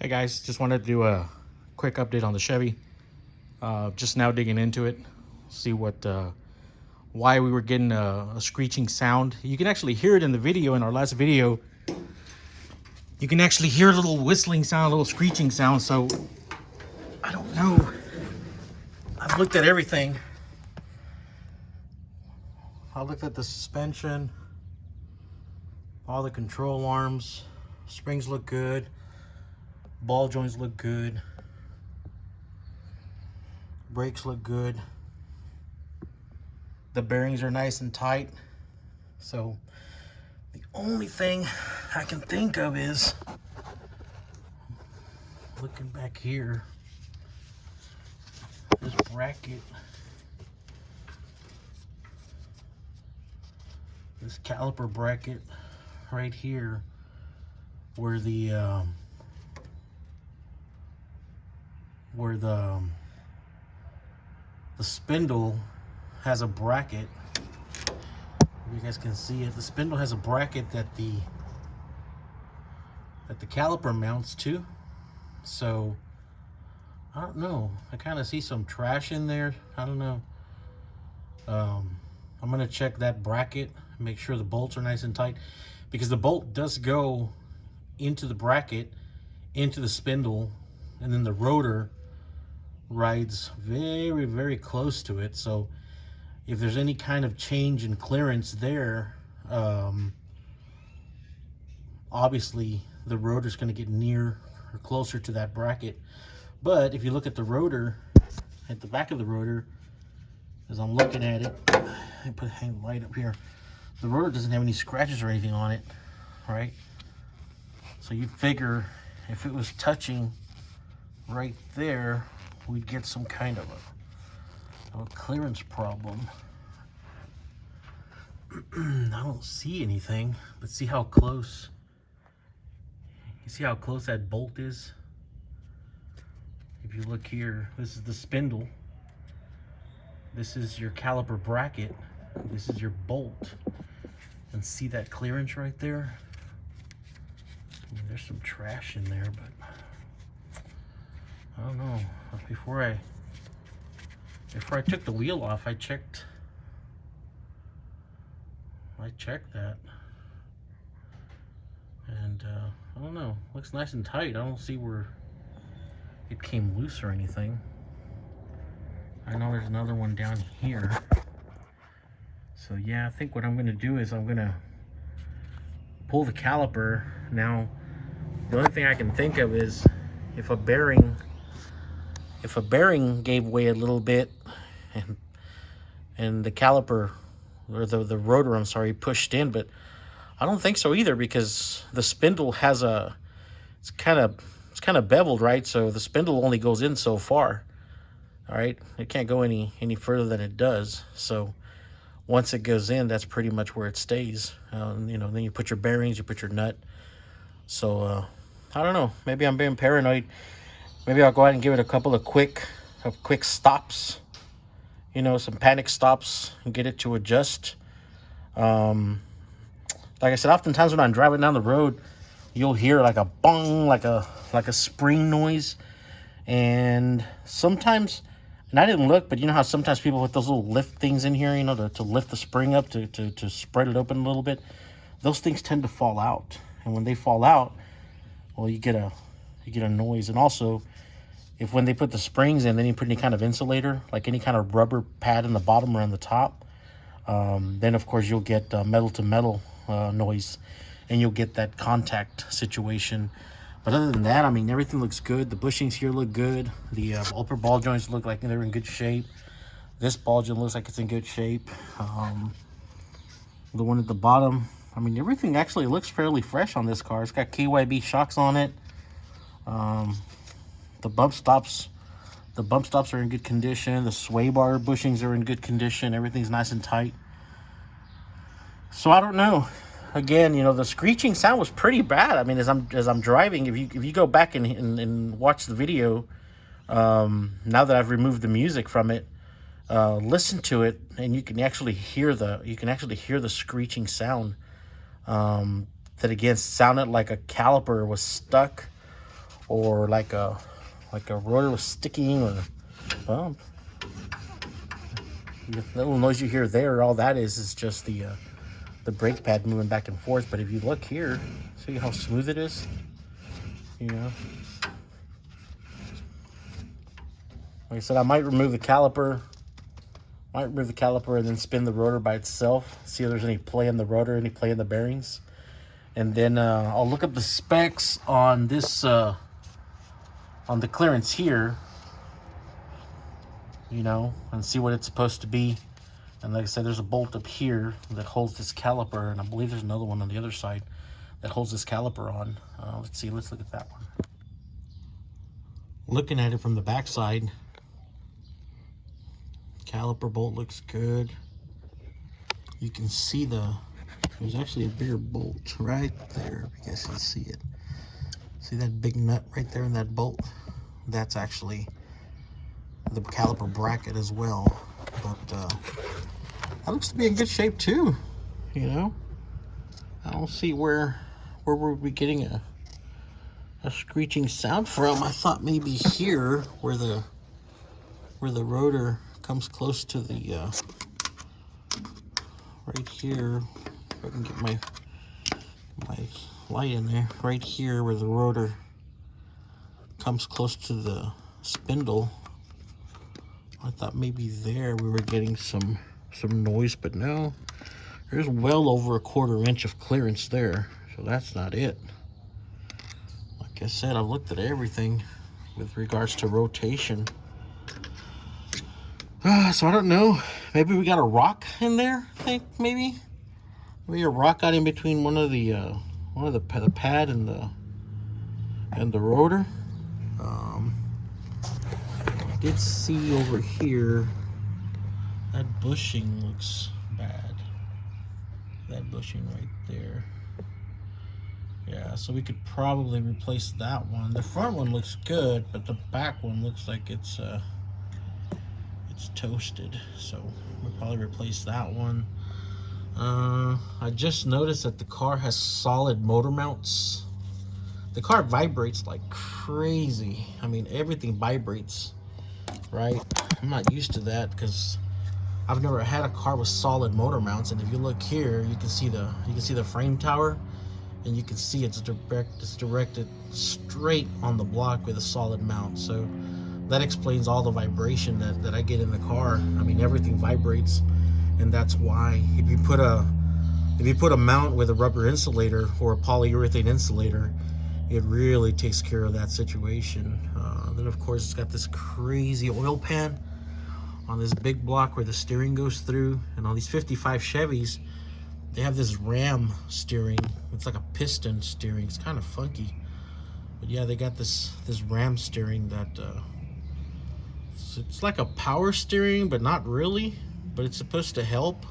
Hey guys, just wanted to do a quick update on the Chevy. Just now digging into it, see why we were getting a screeching sound. You can actually hear it in the video. In our last video, you can actually hear a little whistling sound, a little screeching sound. So I don't know. I've looked at everything. I looked at the suspension, all the control arms, springs look good. Ball joints look good. Brakes look good. The bearings are nice and tight. So the only thing I can think of is looking back here. This bracket. This caliper bracket right here where the spindle has a bracket. You guys can see it. The spindle has a bracket that the caliper mounts to. So I don't know. I kind of see some trash in there. I don't know. I'm gonna check that bracket, make sure the bolts are nice and tight, because the bolt does go into the bracket, into the spindle, and then the rotor rides very, very close to it. So if there's any kind of change in clearance there, obviously the rotor is going to get near or closer to that bracket. But if you look at the rotor, at the back of the rotor, as I'm looking at it, I put a light up here, the rotor doesn't have any scratches or anything on it, right? So you figure if it was touching right there, we'd get some kind of a clearance problem. I don't see anything, but see how close, you see how close that bolt is? If you look here, this is the spindle. This is your caliper bracket. This is your bolt. And see that clearance right there? I mean, there's some trash in there, but I don't know. Before I took the wheel off, I checked that, and I don't know. Looks nice and tight. I don't see where it came loose or anything. I know there's another one down here. So yeah, I think what I'm gonna do is I'm gonna pull the caliper. Now, the only thing I can think of is if a bearing gave way a little bit and the caliper, or the rotor, I'm sorry, pushed in, but I don't think so either, because the spindle has it's kind of beveled, right? So the spindle only goes in so far. All right, it can't go any further than it does. So once it goes in, that's pretty much where it stays. You know, then you put your bearings, you put your nut. So I don't know, maybe I'm being paranoid. Maybe I'll go ahead and give it a couple of quick stops, you know, some panic stops, and get it to adjust. Like I said, oftentimes when I'm driving down the road, you'll hear like a bong, like a spring noise. And sometimes, and I didn't look, but you know how sometimes people put those little lift things in here, you know, to lift the spring up, to spread it open a little bit. Those things tend to fall out. And when they fall out, well, you get a noise. And also, if when they put the springs in, then you put any kind of insulator, like any kind of rubber pad in the bottom or on the top, then of course you'll get metal to metal noise, and you'll get that contact situation. But other than that, I mean, everything looks good. The bushings here look good. The upper ball joints look like they're in good shape. This ball joint looks like it's in good shape. The one at the bottom, I mean, everything actually looks fairly fresh on this car. It's got KYB shocks on it. The bump stops are in good condition. The sway bar bushings are in good condition. Everything's nice and tight. So I don't know. Again, you know, the screeching sound was pretty bad. I mean, as I'm driving, if you go back and watch the video, now that I've removed the music from it, listen to it, and you can actually hear the screeching sound. That again sounded like a caliper was stuck or like a rotor was sticking or bump. The little noise you hear there, all that is just the brake pad moving back and forth. But if you look here, see how smooth it is? You know, like I said, I might remove the caliper. And then spin the rotor by itself. See if there's any play in the rotor, any play in the bearings. And then I'll look up the specs on this, on the clearance here, you know, and see what it's supposed to be. And like I said, there's a bolt up here that holds this caliper, and I believe there's another one on the other side that holds this caliper on. Let's see, let's look at that one. Looking at it from the back side, caliper bolt looks good. You can see there's actually a bigger bolt right there, if you guys can see it. See that big nut right there in that bolt? That's actually the caliper bracket as well. But that looks to be in good shape too, you know. I don't see where we'll be getting a screeching sound from. I thought maybe here where the rotor comes close to the right here. If I can get my light in there, right here where the rotor comes close to the spindle. I thought maybe there we were getting some noise, but no, there's well over a 1/4 inch of clearance there, so that's not it. Like I said, I've looked at everything with regards to rotation. So I don't know, maybe we got a rock in there. I think maybe a rock got in between one of the pad and the rotor. I did see over here that bushing looks bad. That bushing right there. Yeah, so we could probably replace that one. The front one looks good, but the back one looks like it's toasted. So we'll probably replace that one. I just noticed that the car has solid motor mounts. The car vibrates like crazy. I mean, everything vibrates, right? I'm not used to that because I've never had a car with solid motor mounts. And if you look here, you can see the frame tower, and you can see it's directed straight on the block with a solid mount. So that explains all the vibration that I get in the car. I mean, everything vibrates, and that's why if you put a mount with a rubber insulator or a polyurethane insulator, it really takes care of that situation. Then of course it's got this crazy oil pan on this big block where the steering goes through, and all these 55 Chevys, they have this ram steering. It's like a piston steering. It's kind of funky, but yeah, they got this ram steering that it's like a power steering, but not really, but it's supposed to help.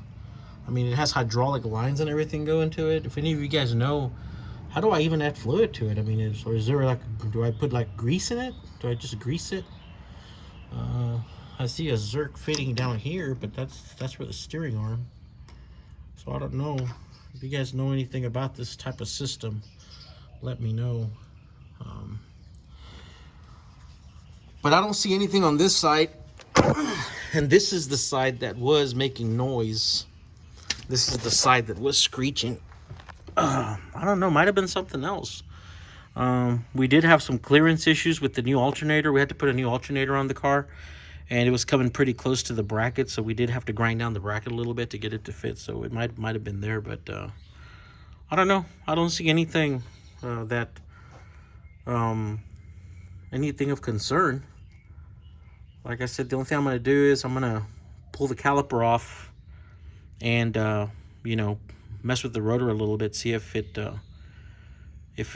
I mean, it has hydraulic lines and everything go into it. If any of you guys know, how do I even add fluid to it? I mean, is there like, do I put like grease in it? Do I just grease it? I see a Zerk fitting down here, but that's for the steering arm. So I don't know. If you guys know anything about this type of system, let me know. But I don't see anything on this side. And this is the side that was making noise. This is the side that was screeching. I don't know, might have been something else. We did have some clearance issues with the new alternator. We had to put a new alternator on the car, and it was coming pretty close to the bracket, so we did have to grind down the bracket a little bit to get it to fit. So it might have been there, but I don't know. I don't see anything anything of concern. Like I said, the only thing I'm going to do is I'm going to pull the caliper off and you know, mess with the rotor a little bit, see if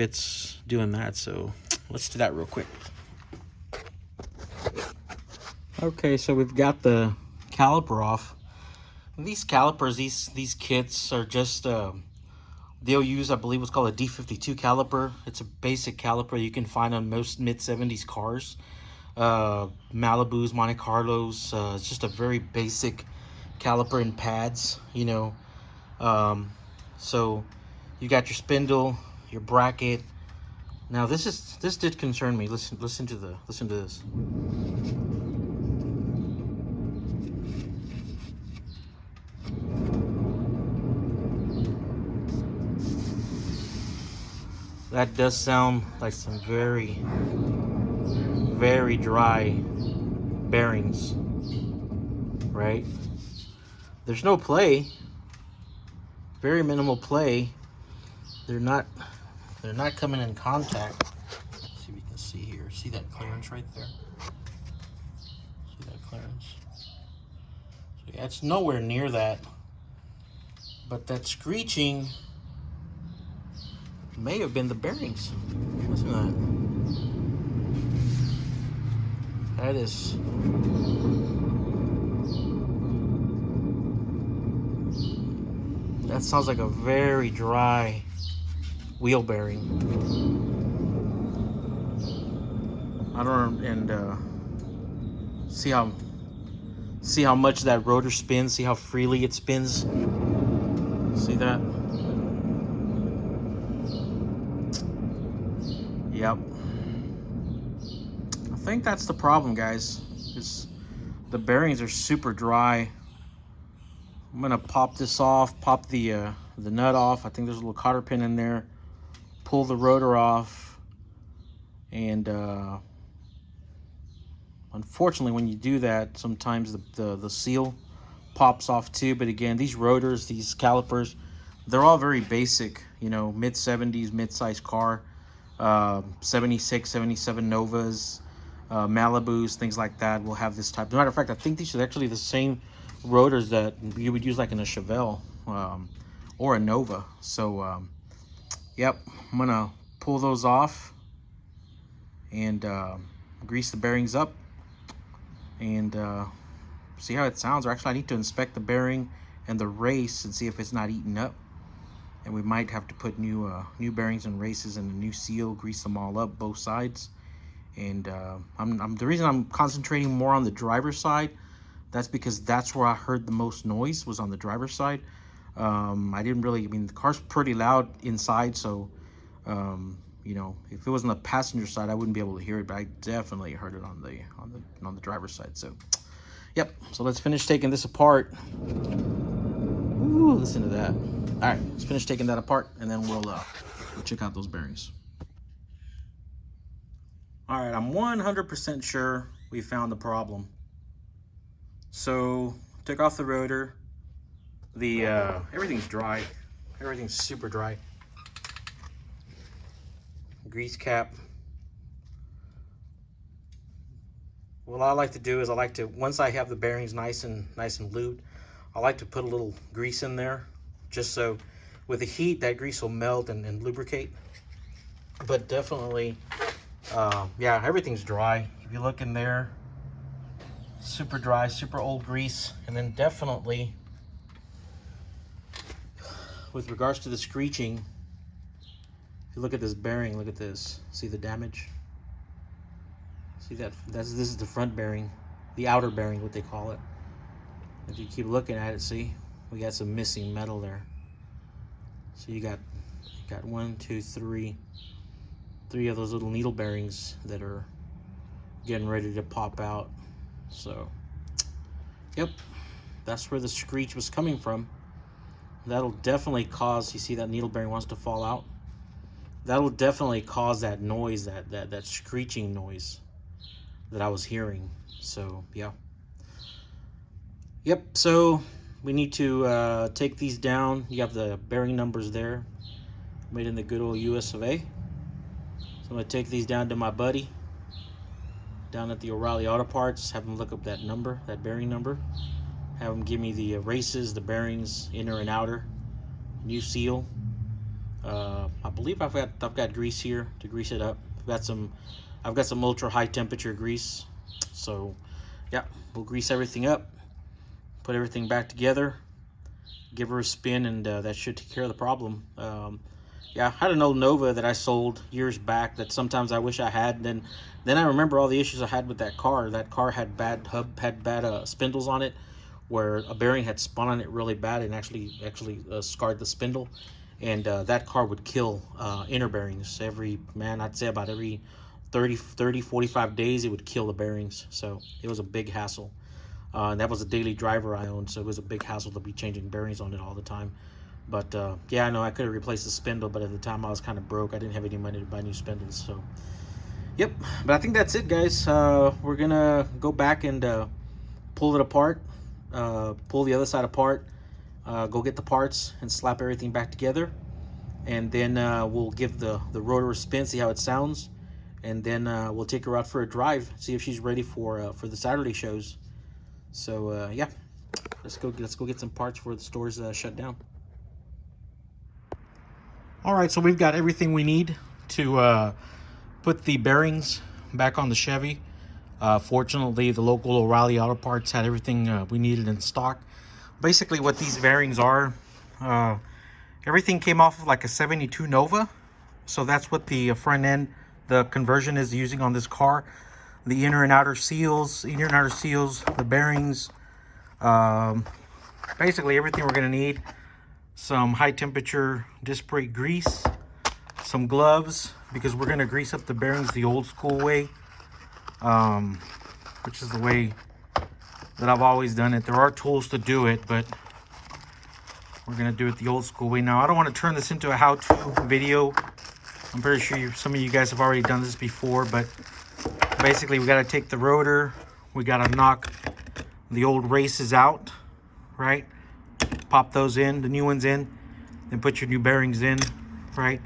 it's doing that. So let's do that real quick. Okay, so we've got the caliper off. These calipers, these kits are just they'll use, I believe, what's called a D52 caliper. It's a basic caliper you can find on most mid-70s cars, Malibus, Monte Carlos. It's just a very basic caliper and pads, you know. So you got your spindle, your bracket, Now this did concern me. Listen to this. That does sound like some very, very dry bearings, right? There's no play, very minimal play. They're not coming in contact. Let's see if you can see here. See that clearance right there? See that clearance? So yeah, it's nowhere near that. But that screeching may have been the bearings. Listen to that. That is... That sounds like a very dry wheel bearing. I don't... And see how much that rotor spins. See how freely it spins. See that? Yep. I think that's the problem, guys. Is the bearings are super dry. I'm gonna pop this off, pop the nut off. I think there's a little cotter pin in there. Pull the rotor off, and unfortunately, when you do that, sometimes the seal pops off too. But again, these rotors, these calipers, they're all very basic. You know, mid-70s, mid-size car. 76, 77 Novas, Malibus, things like that will have this type. As a matter of fact, I think these are actually the same rotors that you would use like in a Chevelle or a Nova. So, yep, I'm gonna pull those off and grease the bearings up and see how it sounds. Or actually, I need to inspect the bearing and the race and see if it's not eaten up. And we might have to put new bearings and races and a new seal, grease them all up, both sides. And the reason I'm concentrating more on the driver's side, that's because that's where I heard the most noise, was on the driver's side. I didn't really, I mean, the car's pretty loud inside, so, you know, if it was on the passenger side, I wouldn't be able to hear it, but I definitely heard it on the driver's side. So, yep, so let's finish taking this apart. Ooh, listen to that. All right, let's finish taking that apart, and then we'll check out those bearings. All right, I'm 100% sure we found the problem. So, took off the rotor. The everything's dry. Everything's super dry. Grease cap. What I like to do is once I have the bearings nice and lubed, I like to put a little grease in there, just so with the heat that grease will melt and lubricate. But definitely, yeah, everything's dry. If you look in there, super dry, super old grease. And then definitely, with regards to the screeching, if you look at this bearing, look at this. See the damage? See that? This is the front bearing, the outer bearing, what they call it. If you keep looking at it, see, we got some missing metal there. So you got 1, 2, 3 of those little needle bearings that are getting ready to pop out. So, yep, that's where the screech was coming from. That'll definitely cause, you see that needle bearing wants to fall out. That'll definitely cause that noise, that screeching noise that I was hearing. So, yeah. Yep, so we need to take these down. You have the bearing numbers there, made in the good old US of A. So I'm going to take these down to my buddy down at the O'Reilly Auto Parts, have him look up that number, that bearing number, have him give me the races, the bearings, inner and outer, new seal. I believe I've got grease here to grease it up. I've got some ultra high temperature grease. So yeah, we'll grease everything up, put everything back together, give her a spin, and that should take care of the problem. Yeah, I had an old Nova that I sold years back that sometimes I wish I had. And then I remember all the issues I had with that car. That car had bad spindles on it, where a bearing had spun on it really bad and actually scarred the spindle. and that car would kill inner bearings I'd say about every 45 days it would kill the bearings. So it was a big hassle, and that was a daily driver I owned, so it was a big hassle to be changing bearings on it all the time. But yeah, I know I could have replaced the spindle, but at the time I was kind of broke. I didn't have any money to buy new spindles. So yep, but I think that's it, guys. We're gonna go back and pull it apart, pull the other side apart, go get the parts and slap everything back together, and then we'll give the rotor a spin, see how it sounds, and then we'll take her out for a drive, see if she's ready for the Saturday shows. So yeah, let's go get some parts before the store's shut down. All right, so we've got everything we need to put the bearings back on the Chevy. Fortunately, the local O'Reilly Auto Parts had everything we needed in stock. Basically, what these bearings are, everything came off of like a 72 Nova. So that's what the front end, the conversion is using on this car. The inner and outer seals, the bearings, basically everything we're gonna need. Some high temperature disc brake grease, some gloves, because we're gonna grease up the bearings the old school way, which is the way that I've always done it. There are tools to do it, but we're gonna do it the old school way. Now, I don't want to turn this into a how-to video. I'm pretty sure some of you guys have already done this before, but basically we got to take the rotor, we got to knock the old races out, right? Pop those in, the new ones in, then put your new bearings in, right?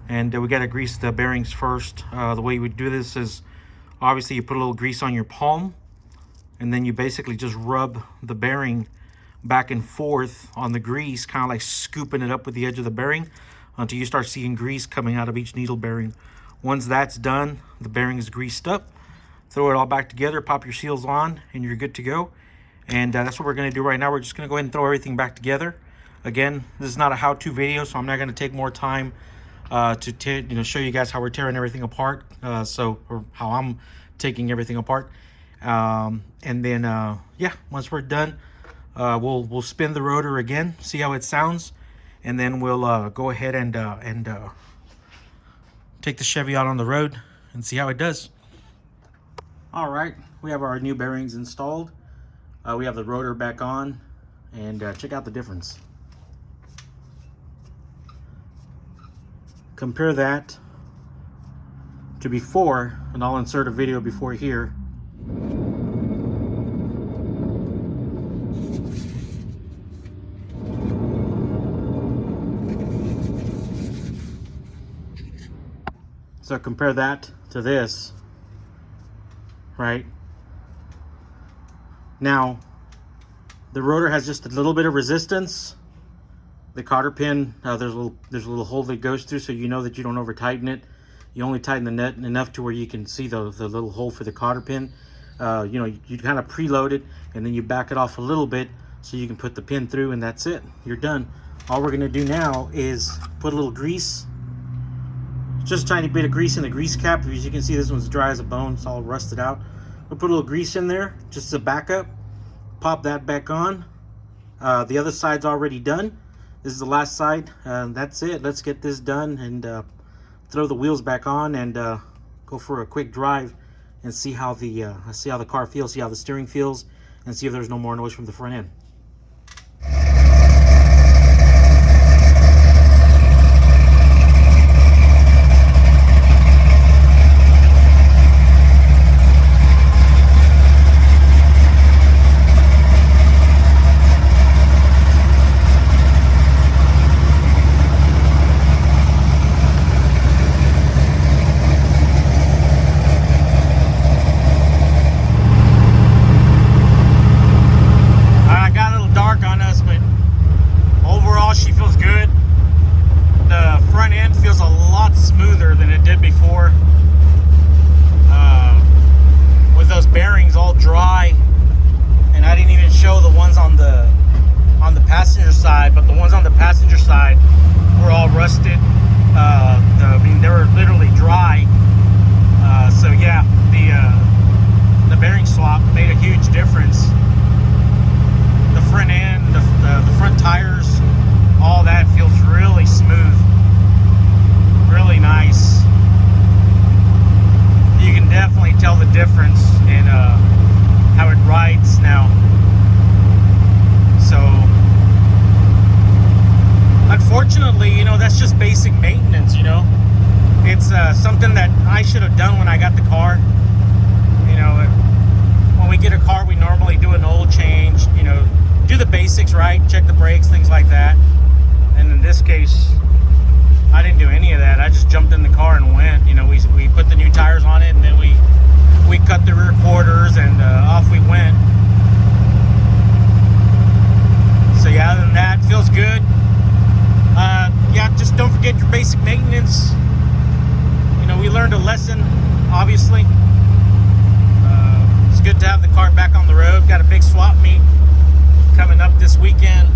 And we got to grease the bearings first. The way you would do this is, obviously you put a little grease on your palm, and then you basically just rub the bearing back and forth on the grease, kind of like scooping it up with the edge of the bearing until you start seeing grease coming out of each needle bearing. Once that's done, the bearing is greased up. Throw it all back together, pop your seals on, and you're good to go. And that's what we're going to do right now. We're just going to go ahead and throw everything back together. Again, this is not a how-to video, so I'm not going to take more time to show you guys how we're tearing everything apart, or how I'm taking everything apart. And then yeah, once we're done, we'll spin the rotor again, see how it sounds, and then we'll go ahead and take the Chevy out on the road and see how it does. All right, we have our new bearings installed. We have the rotor back on, and check out the difference. Compare that to before, and I'll insert a video before here. So compare that to this, right? Now, the rotor has just a little bit of resistance. The cotter pin, there's a little hole that goes through, so you know that you don't over tighten it. You only tighten the nut enough to where you can see the little hole for the cotter pin. You kind of preload it, and then you back it off a little bit so you can put the pin through, and that's it. You're done. All we're gonna do now is put a little grease, just a tiny bit of grease in the grease cap. As you can see, this one's dry as a bone. It's all rusted out. We'll put a little grease in there just as a backup. Pop that back on. The other side's already done. This is the last side. That's it. Let's get this done and throw the wheels back on and go for a quick drive and see how the car feels, see how the steering feels, and see if there's no more noise from the front end. it's something that I should have done when I got the car. You know, when we get a car, we normally do an oil change, you know, do the basics, right? Check the brakes, things like that. And in this case, I didn't do any of that. I just jumped in the car and went. You know, we put the new tires on it, and then we cut the rear quarters, and off we went. So yeah, other than that, feels good. Yeah, just don't forget your basic maintenance. You know, we learned a lesson, obviously. It's good to have the car back on the road. Got a big swap meet coming up this weekend.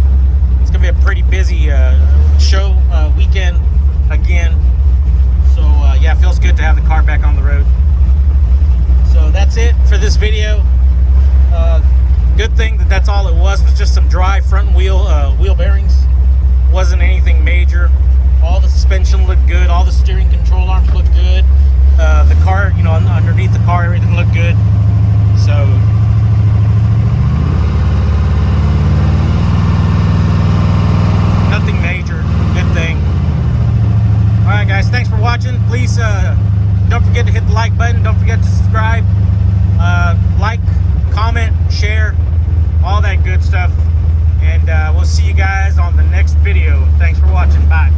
It's gonna be a pretty busy show weekend again. So yeah, it feels good to have the car back on the road. So that's it for this video. Good thing that that's all it was just some dry front wheel bearings. Wasn't anything major. All the suspension looked good. All the steering control arms looked good. The car, you know, underneath the car, everything looked good. So nothing major. Good thing. All right, guys. Thanks for watching. Please don't forget to hit the like button. Don't forget to subscribe. Like, comment, share, all that good stuff. And we'll see you guys on the next video. Thanks for watching. Bye.